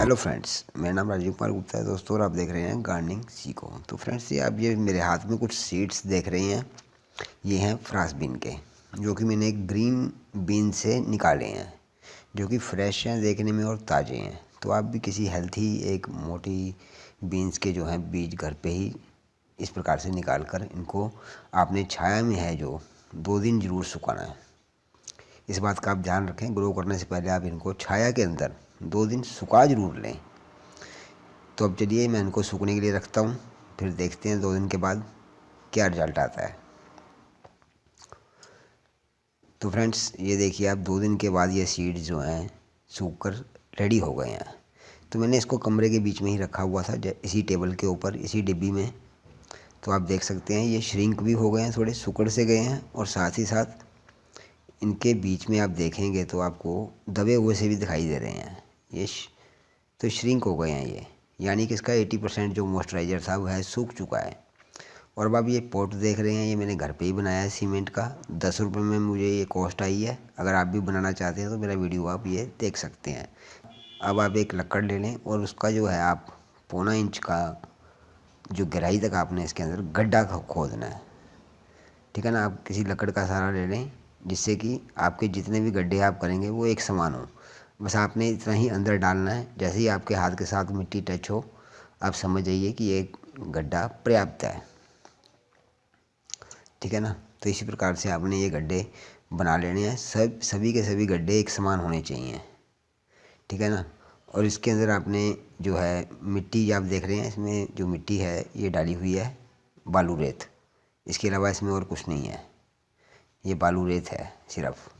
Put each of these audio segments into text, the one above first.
Hello friends, मेरा नाम राजीव कुमार गुप्ता है दोस्तों, और आप देख रहे हैं गार्डनिंग सीखो। तो फ्रेंड्स, ये आप ये मेरे हाथ में कुछ सीड्स देख रहे हैं। ये हैं फ्रांस बीन के, जो कि मैंने एक ग्रीन बीन से निकाले हैं, जो कि फ्रेश हैं देखने में और ताज़े हैं। तो आप भी किसी हेल्थी एक मोटी बीन्स के जो हैं बीज घर पे ही इस प्रकार से निकाल कर इनको आपने छाया में है जो 2 दिन ज़रूर सुखाना है। इस बात का आप ध्यान रखें, ग्रो करने से पहले आप इनको छाया के अंदर 2 दिन सुखा जरूर लें। तो अब चलिए मैं इनको सूखने के लिए रखता हूँ, फिर देखते हैं 2 दिन के बाद क्या रिजल्ट आता है। तो फ्रेंड्स, ये देखिए आप 2 दिन के बाद ये सीड्स जो हैं सूख कर रेडी हो गए हैं। तो मैंने इसको कमरे के बीच में ही रखा हुआ था, इसी टेबल के ऊपर, इसी डिब्बी में। तो आप देख सकते हैं ये श्रिंक भी हो गए हैं, थोड़े सिकुड़ से गए हैं, और साथ ही साथ इनके बीच में आप देखेंगे तो आपको दबे हुए से भी दिखाई दे रहे हैं। तो श्रिंक हो गए हैं ये, यानी कि इसका 80% जो मॉइस्चराइज़र था वह सूख चुका है। और अब आप ये पॉट देख रहे हैं, ये मैंने घर पे ही बनाया है सीमेंट का। 10 रुपये में मुझे ये कॉस्ट आई है। अगर आप भी बनाना चाहते हैं तो मेरा वीडियो आप ये देख सकते हैं। अब आप एक लकड़ ले लें और उसका जो है आप 1.25 इंच का जो गहराई तक आपने इसके अंदर गड्ढा खोदना है। ठीक है ना। आप किसी लकड़ का सहारा ले लें, जिससे कि आपके जितने भी गड्ढे आप करेंगे वो एक समान हो। बस आपने इतना ही अंदर डालना है। जैसे ही आपके हाथ के साथ मिट्टी टच हो, आप समझ जाइए कि ये गड्ढा पर्याप्त है। ठीक है ना। तो इसी प्रकार से आपने ये गड्ढे बना लेने हैं। सभी के सभी गड्ढे एक समान होने चाहिए। ठीक है ना। और इसके अंदर आपने जो है मिट्टी आप देख रहे हैं, इसमें जो मिट्टी है ये डाली हुई है बालू रेत। इसके अलावा इसमें और कुछ नहीं है, ये बालू रेत है सिर्फ।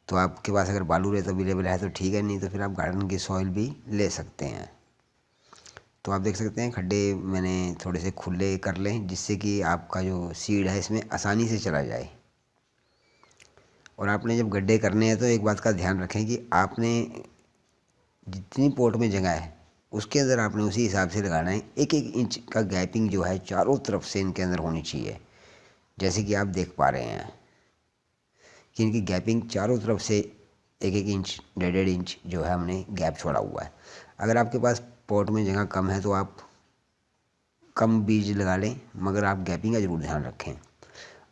तो आपके पास अगर बालू रेत अवेलेबल है तो ठीक है, नहीं तो फिर आप गार्डन की सॉइल भी ले सकते हैं। तो आप देख सकते हैं खड्डे मैंने थोड़े से खुले कर लें, जिससे कि आपका जो सीड है इसमें आसानी से चला जाए। और आपने जब गड्ढे करने हैं तो एक बात का ध्यान रखें कि आपने जितनी पोर्ट में जगह है उसके अंदर आपने उसी हिसाब से लगाना है। 1-1 इंच का गैपिंग जो है चारों तरफ से इनके अंदर होनी चाहिए, जैसे कि आप देख पा रहे हैं कि इनकी गैपिंग चारों तरफ से 1-1 इंच 1.5-1 इंच जो है हमने गैप छोड़ा हुआ है। अगर आपके पास पॉट में जगह कम है तो आप कम बीज लगा लें, मगर आप गैपिंग का ज़रूर ध्यान रखें।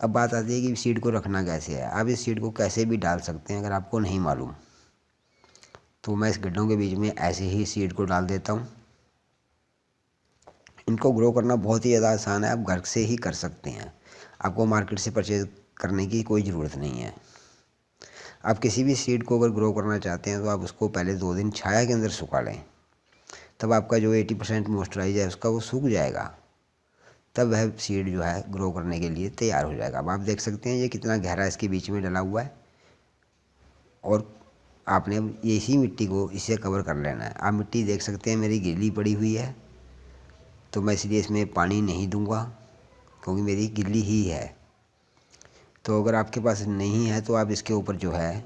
अब बात आती है कि सीड को रखना कैसे है। आप इस सीड को कैसे भी डाल सकते हैं, अगर आपको नहीं मालूम तो मैं इस गड्ढों के बीच में ऐसे ही सीड को डाल देता हूँ। इनको ग्रो करना बहुत ही ज़्यादा आसान है, आप घर से ही कर सकते हैं। आपको मार्केट से परचेज़ करने की कोई ज़रूरत नहीं है। आप किसी भी सीड को अगर ग्रो करना चाहते हैं तो आप उसको पहले 2 दिन छाया के अंदर सुखा लें, तब आपका जो 80% मॉइस्चराइज है उसका वो सूख जाएगा। तब वह सीड जो है ग्रो करने के लिए तैयार हो जाएगा। अब आप देख सकते हैं ये कितना गहरा इसके बीच में डला हुआ है, और आपने अब इसी मिट्टी को इससे कवर कर लेना है। आप मिट्टी देख सकते हैं मेरी गीली पड़ी हुई है, तो मैं इसलिए इसमें पानी नहीं दूंगा, क्योंकि मेरी गिल्ली ही है। तो अगर आपके पास नहीं है तो आप इसके ऊपर जो है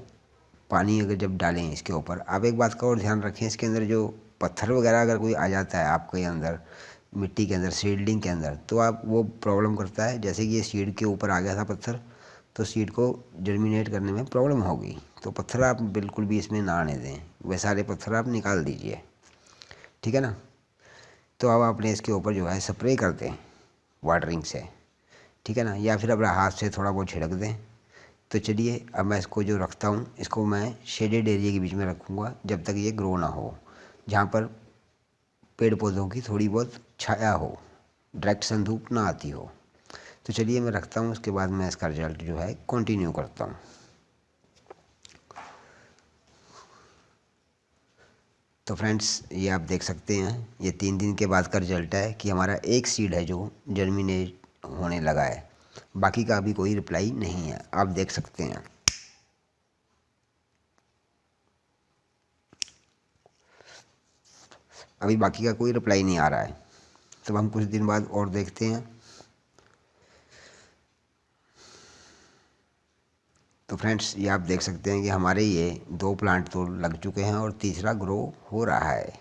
पानी अगर जब डालें इसके ऊपर, आप एक बात का और ध्यान रखें, इसके अंदर जो पत्थर वगैरह अगर कोई आ जाता है आपके अंदर मिट्टी के अंदर सीडलिंग के अंदर, तो आप वो प्रॉब्लम करता है। जैसे कि ये सीड के ऊपर आ गया था पत्थर, तो सीड को जर्मिनेट करने में प्रॉब्लम होगी। तो पत्थर आप बिल्कुल भी इसमें ना आने दें, वे सारे पत्थर आप निकाल दीजिए। ठीक है ना। तो अब आपने इसके ऊपर जो है स्प्रे कर दें वाटरिंग से। ठीक है ना, या फिर अपने हाथ से थोड़ा बहुत छिड़क दें। तो चलिए अब मैं इसको जो रखता हूँ, इसको मैं शेडेड एरिया के बीच में रखूँगा जब तक ये ग्रो ना हो, जहाँ पर पेड़ पौधों की थोड़ी बहुत छाया हो, डायरेक्ट सन धूप ना आती हो। तो चलिए मैं रखता हूँ, उसके बाद मैं इसका रिजल्ट जो है कंटिन्यू करता हूँ। तो फ्रेंड्स, ये आप देख सकते हैं ये 3 दिन के बाद का रिजल्ट है कि हमारा एक सीड है जो जर्मिनेट होने लगा है। बाकी का अभी कोई रिप्लाई नहीं है, आप देख सकते हैं। अभी बाकी का कोई रिप्लाई नहीं आ रहा है, तो हम कुछ दिन बाद और देखते हैं। तो फ्रेंड्स, ये आप देख सकते हैं कि हमारे ये 2 प्लांट तो लग चुके हैं और तीसरा ग्रो हो रहा है।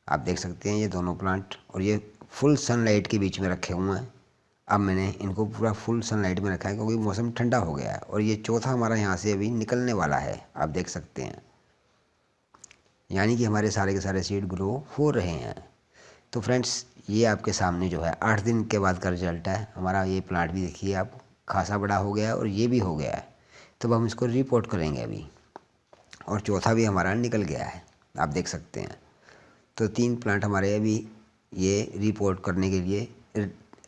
आप देख सकते हैं ये दोनों प्लांट, और ये फुल सनलाइट के बीच में रखे हुए हैं। अब मैंने इनको पूरा फुल सनलाइट में रखा है, क्योंकि मौसम ठंडा हो गया है, और ये चौथा हमारा यहाँ से अभी निकलने वाला है, आप देख सकते हैं। यानी कि हमारे सारे के सारे सीड ग्रो हो रहे हैं। तो फ्रेंड्स, ये आपके सामने जो है 8 दिन के बाद का रिजल्ट है। हमारा ये प्लांट भी देखिए आप खासा बड़ा हो गया है और ये भी हो गया है। तो अब हम इसको रिपोर्ट करेंगे अभी, और चौथा भी हमारा निकल गया है, आप देख सकते हैं। तो 3 प्लांट हमारे अभी ये रिपोर्ट करने के लिए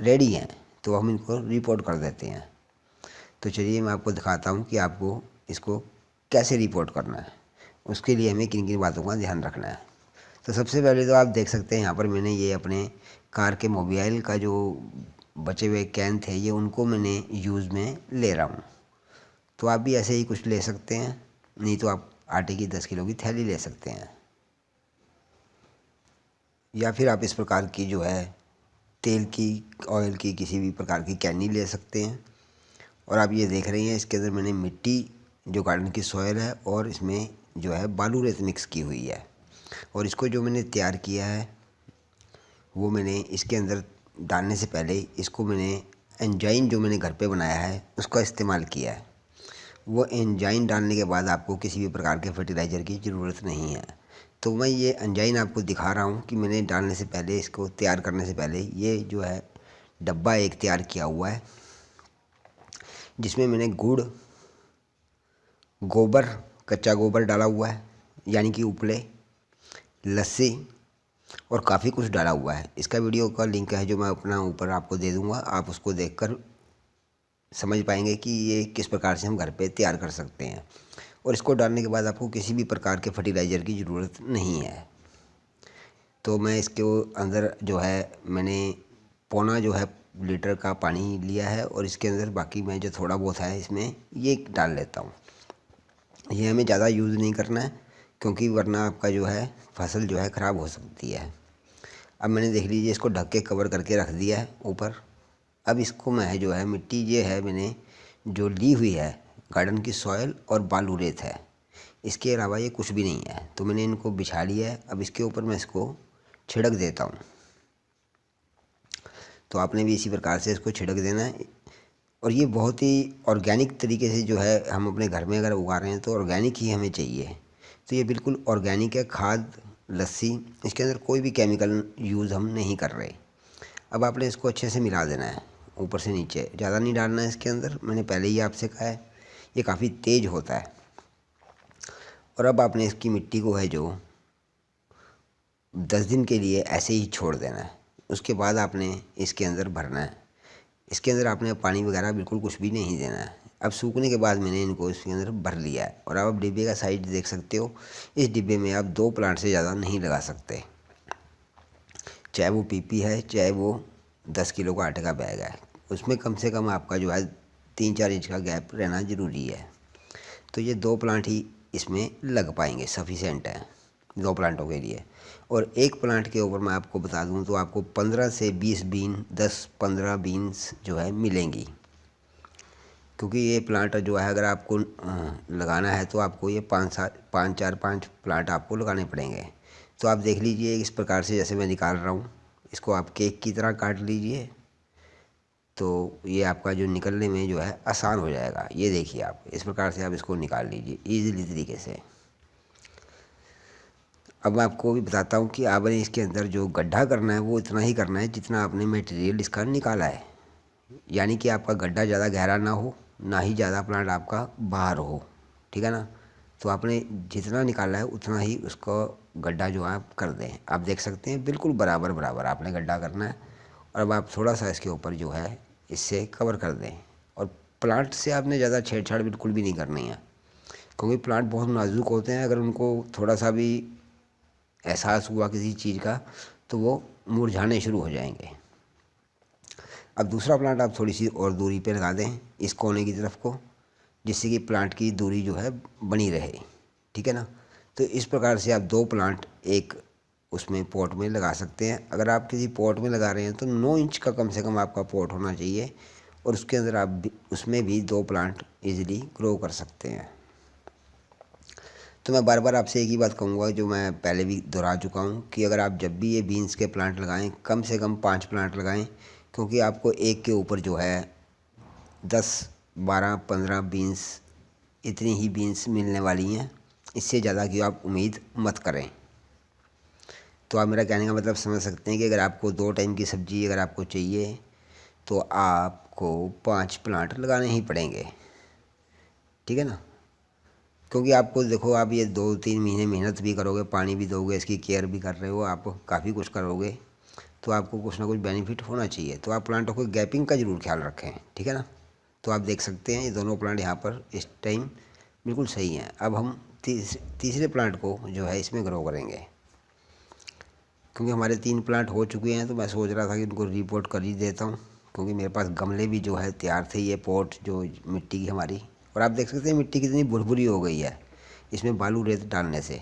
रेडी हैं। तो हम इनको रिपोर्ट कर देते हैं। तो चलिए मैं आपको दिखाता हूँ कि आपको इसको कैसे रिपोर्ट करना है, उसके लिए हमें किन किन बातों का ध्यान रखना है। तो सबसे पहले तो आप देख सकते हैं यहाँ पर मैंने ये अपने कार के मोबाइल का जो बचे हुए कैन थे, ये उनको मैंने यूज़ में ले रहा हूँ। तो आप भी ऐसे ही कुछ ले सकते हैं, नहीं तो आप आटे की 10 किलो की थैली ले सकते हैं, या फिर आप इस प्रकार की जो है तेल की, ऑयल की, किसी भी प्रकार की कैनी ले सकते हैं। और आप ये देख रही हैं इसके अंदर मैंने मिट्टी, जो गार्डन की सॉयल है, और इसमें जो है बालू रेत मिक्स की हुई है। और इसको जो मैंने तैयार किया है वो मैंने इसके अंदर डालने से पहले इसको मैंने एंजाइन जो मैंने घर पे बनाया है उसका इस्तेमाल किया है। वो एंजाइन डालने के बाद आपको किसी भी प्रकार के फर्टिलाइज़र की ज़रूरत नहीं है। तो मैं ये एंजाइन आपको दिखा रहा हूँ कि मैंने डालने से पहले, इसको तैयार करने से पहले, ये जो है डब्बा एक तैयार किया हुआ है, जिसमें मैंने गुड़, गोबर, कच्चा गोबर डाला हुआ है, यानी कि उपले, लस्सी और काफ़ी कुछ डाला हुआ है। इसका वीडियो का लिंक है जो मैं अपना ऊपर आपको दे दूँगा, आप उसको देखकर समझ पाएंगे कि ये किस प्रकार से हम घर पे तैयार कर सकते हैं। और इसको डालने के बाद आपको किसी भी प्रकार के फर्टिलाइज़र की ज़रूरत नहीं है। तो मैं इसके अंदर जो है मैंने पौना जो है लीटर का पानी लिया है, और इसके अंदर बाकी मैं जो थोड़ा बहुत है इसमें ये डाल लेता हूँ। ये हमें ज़्यादा यूज़ नहीं करना है, क्योंकि वरना आपका जो है फसल जो है ख़राब हो सकती है। अब मैंने देख लीजिए इसको ढक के कवर करके रख दिया है ऊपर। अब इसको मैं जो है मिट्टी, ये है मैंने जो ली हुई है गार्डन की सॉयल और बालू रेत है, इसके अलावा ये कुछ भी नहीं है। तो मैंने इनको बिछा लिया है। अब इसके ऊपर मैं इसको छिड़क देता हूँ। तो आपने भी इसी प्रकार से इसको छिड़क देना है। और ये बहुत ही ऑर्गेनिक तरीके से जो है हम अपने घर में अगर उगा रहे हैं तो ऑर्गेनिक ही हमें चाहिए। तो ये बिल्कुल ऑर्गेनिक है। खाद, लस्सी, इसके अंदर कोई भी केमिकल यूज़ हम नहीं कर रहे। अब आपने इसको अच्छे से मिला देना है ऊपर से नीचे, ज़्यादा नहीं डालना है इसके अंदर, मैंने पहले ही आपसे कहा है ये काफ़ी तेज़ होता है। और अब आपने इसकी मिट्टी को है जो 10 दिन के लिए ऐसे ही छोड़ देना है। उसके बाद आपने इसके अंदर भरना है। इसके अंदर आपने पानी वगैरह बिल्कुल कुछ भी नहीं देना है। अब सूखने के बाद मैंने इनको इसके अंदर भर लिया है। और अब आप डिब्बे का साइज देख सकते हो। इस डिब्बे में आप 2 प्लांट से ज़्यादा नहीं लगा सकते, चाहे वो पीपी है, चाहे वो 10 किलो का आटे का बैग है। उसमें कम से कम आपका जो है 3-4 इंच का गैप रहना ज़रूरी है। तो ये 2 प्लांट ही इसमें लग पाएंगे, सफिशेंट है 2 प्लांटों के लिए। और एक प्लांट के ऊपर मैं आपको बता दूं तो आपको 15 से 20 बीन, 10-15 बीन्स जो है मिलेंगी। क्योंकि ये प्लांट जो है अगर आपको लगाना है तो आपको ये 5 प्लांट आपको लगाने पड़ेंगे। तो आप देख लीजिए इस प्रकार से, जैसे मैं निकाल रहा हूँ, इसको आप केक की तरह काट लीजिए। तो ये आपका जो निकलने में जो है आसान हो जाएगा। ये देखिए आप इस प्रकार से आप इसको निकाल लीजिए ईज़िली तरीके से। अब मैं आपको भी बताता हूँ कि आपने इसके अंदर जो गड्ढा करना है वो इतना ही करना है जितना आपने मटेरियल इसका निकाला है। यानी कि आपका गड्ढा ज़्यादा गहरा ना हो, ना ही ज़्यादा प्लांट आपका बाहर हो, ठीक है ना। तो आपने जितना निकाला है उतना ही उसको गड्ढा जो है आप कर दें। आप देख सकते हैं बिल्कुल बराबर बराबर आपने गड्ढा करना है। और अब आप थोड़ा सा इसके ऊपर जो है इससे कवर कर दें। और प्लांट से आपने ज़्यादा छेड़छाड़ बिल्कुल भी नहीं करनी है, क्योंकि प्लांट बहुत नाजुक होते हैं। अगर उनको थोड़ा सा भी एहसास हुआ किसी चीज़ का तो वो मुरझाने शुरू हो जाएंगे। अब दूसरा प्लांट आप थोड़ी सी और दूरी पे लगा दें इस कोने की तरफ को, जिससे कि प्लांट की दूरी जो है बनी रहे, ठीक है ना। तो इस प्रकार से आप 2 प्लांट एक उसमें पॉट में लगा सकते हैं। अगर आप किसी पॉट में लगा रहे हैं तो 9 इंच का कम से कम आपका पॉट होना चाहिए, और उसके अंदर आप भी, उसमें भी 2 प्लांट इजीली ग्रो कर सकते हैं। तो मैं बार बार आपसे एक ही बात कहूँगा जो मैं पहले भी दोहरा चुका हूँ कि अगर आप जब भी ये बीन्स के प्लांट लगाएं कम से कम 5 प्लांट लगाएं, क्योंकि आपको एक के ऊपर जो है 10, 12, 15 बीन्स, इतनी ही बीन्स मिलने वाली हैं इससे ज़्यादा की आप उम्मीद मत करें। तो आप मेरा कहने का मतलब समझ सकते हैं कि अगर आपको 2 टाइम की सब्ज़ी अगर आपको चाहिए तो आपको 5 प्लांट लगाने ही पड़ेंगे, ठीक है ना। क्योंकि आपको देखो, आप ये 2-3 महीने मेहनत भी करोगे, पानी भी दोगे, इसकी केयर भी कर रहे हो, आप काफ़ी कुछ करोगे, तो आपको कुछ ना कुछ बेनिफिट होना चाहिए। तो आप प्लांटों को गैपिंग का ज़रूर ख्याल रखें, ठीक है ना। तो आप देख सकते हैं ये दोनों प्लांट यहाँ पर इस टाइम बिल्कुल सही हैं। अब हम तीसरे प्लांट को जो है इसमें ग्रो करेंगे, क्योंकि हमारे 3 प्लांट हो चुके हैं। तो मैं सोच रहा था कि उनको रिपोर्ट कर ही देता हूँ, क्योंकि मेरे पास गमले भी जो है तैयार थे, ये पॉट जो मिट्टी की हमारी। और आप देख सकते हैं मिट्टी कितनी भुरभुरी हो गई है इसमें बालू रेत डालने से।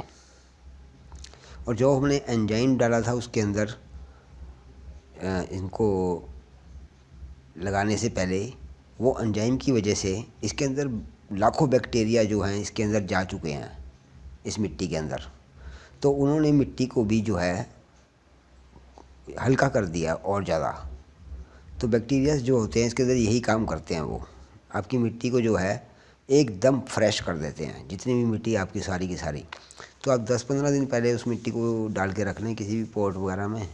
और जो हमने एंजाइम डाला था उसके अंदर इनको लगाने से पहले, वो एंजाइम की वजह से इसके अंदर लाखों बैक्टीरिया जो हैं इसके अंदर जा चुके हैं इस मिट्टी के अंदर। तो उन्होंने मिट्टी को भी जो है हल्का कर दिया और ज़्यादा। तो बैक्टीरियाज जो होते हैं इसके अंदर यही काम करते हैं, वो आपकी मिट्टी को जो है एकदम फ्रेश कर देते हैं, जितनी भी मिट्टी आपकी सारी की सारी। तो आप 10-15 दिन पहले उस मिट्टी को डाल के रख लें किसी भी पॉट वगैरह में,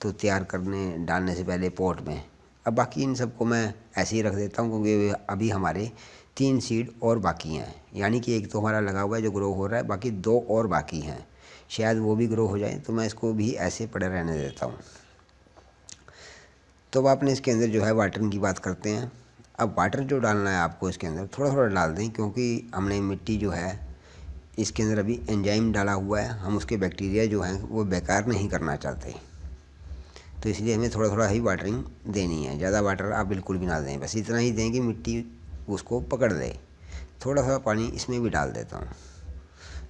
तो तैयार करने डालने से पहले पॉट में। अब बाकी इन सबको मैं ऐसे ही रख देता हूँ, क्योंकि अभी हमारे 3 सीड और बाकी हैं। यानी कि एक तो हमारा लगा हुआ है जो ग्रो हो रहा है, बाकी 2 और बाकी हैं, शायद वो भी ग्रो हो जाए। तो मैं इसको भी ऐसे पड़े रहने देता हूँ। तो अब आपने इसके अंदर जो है वाटरिंग की बात करते हैं। अब वाटर जो डालना है आपको इसके अंदर थोड़ा थोड़ा डाल दें, क्योंकि हमने मिट्टी जो है इसके अंदर अभी एंजाइम डाला हुआ है, हम उसके बैक्टीरिया जो हैं वो बेकार नहीं करना चाहते। तो इसलिए हमें थोड़ा थोड़ा ही वाटरिंग देनी है, ज़्यादा वाटर आप बिल्कुल भी ना दें, बस इतना ही दें कि मिट्टी उसको पकड़ ले। थोड़ा सा पानी इसमें भी डाल देता हूँ।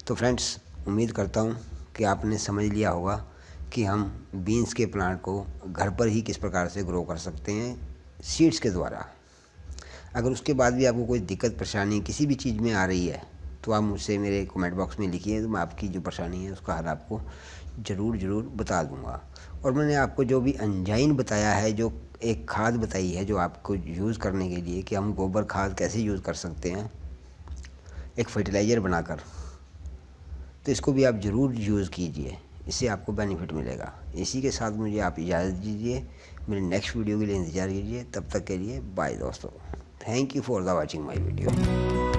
तो फ्रेंड्स, उम्मीद करता हूँ कि आपने समझ लिया होगा कि हम बीन्स के प्लांट को घर पर ही किस प्रकार से ग्रो कर सकते हैं सीड्स के द्वारा। अगर उसके बाद भी आपको कोई दिक्कत परेशानी किसी भी चीज़ में आ रही है, तो आप मुझसे मेरे कमेंट बॉक्स में लिखिए, तो मैं आपकी जो परेशानी है उसका हल आपको ज़रूर बता दूंगा। और मैंने आपको जो भी एंजाइम बताया है, जो एक खाद बताई है जो आपको यूज़ करने के लिए, कि हम गोबर खाद कैसे यूज़ कर सकते हैं एक फर्टिलाइज़र बनाकर, तो इसको भी आप ज़रूर यूज़ कीजिए, इससे आपको बेनिफिट मिलेगा। इसी के साथ मुझे आप इजाज़त दीजिए, मेरे नेक्स्ट वीडियो के लिए इंतज़ार कीजिए। तब तक के लिए बाय दोस्तों, thank you for the watching my video.